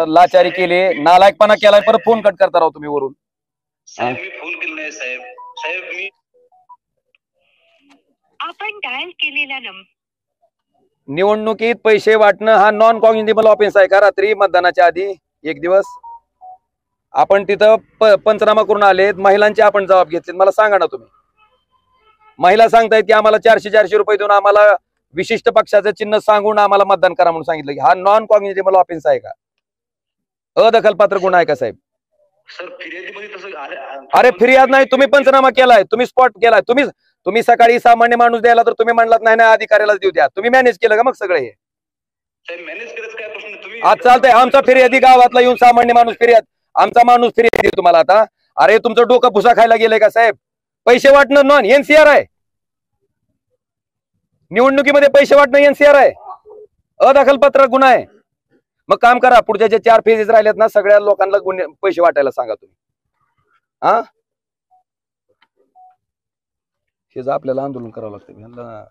लाचारी केली, नालायकपणा केलाय, परत फोन कट करता राव तुम्ही वरून. साहेब मी फोन केला नाही साहेब. साहेब मी आपण डायल केलेला नंबर निवडणुकीत पैसे वाटणं हा नॉन कॉग्निटिबल ऑफेन्स आहे का? रात्री मतदानाच्या आधी एक दिवस आपण तिथं पंचनामा करून आलेत, महिलांचे आपण जबाब घेतलेत. मला सांगा ना तुम्ही. महिला सांगतायत की आम्हाला 400 रुपये देऊन आम्हाला विशिष्ट पक्षाचं चिन्ह सांगून आम्हाला मतदान करा म्हणून सांगितलं. की हा नॉन कॉग्निटिबल ऑफेन्स आहे का? अदखलपात्र गुन्हा आहे का साहेब? सर फिर्यादीमध्ये तसं अरे फिर्याद नाही, तुम्ही पंचनामा केलाय, तुम्ही स्पॉट केलाय. तुम्ही सकाळी सामान्य माणूस द्यायला तर तुम्ही म्हणलात नाही नाही अधिकाऱ्यालाच देऊ द्या. तुम्ही मॅनेज केलं का मग सगळे हे? साहेब मॅनेज करायचं काय प्रश्न तुम्ही? आज चालतंय, आमचा फिर्यादी गावातला येऊन सामान्य माणूस फिर्याद, आमचा माणूस फिर्यादी तुम्हाला आता. अरे तुमचं डोकं भुसा खायला गेलंय का साहेब? पैसे वाटणं नॉन एनसीआर आहे. निवडणुकीमध्ये पैसे वाटणं एनसीआर आहे, अदखलपात्र गुन्हा आहे. मग काम करा, पुढच्या जे 4 फेजेस राहिलेत ना सगळ्या लोकांना पैसे वाटायला सांगा तुम्ही. हा हे आपल्याला आंदोलन करावं लागतं.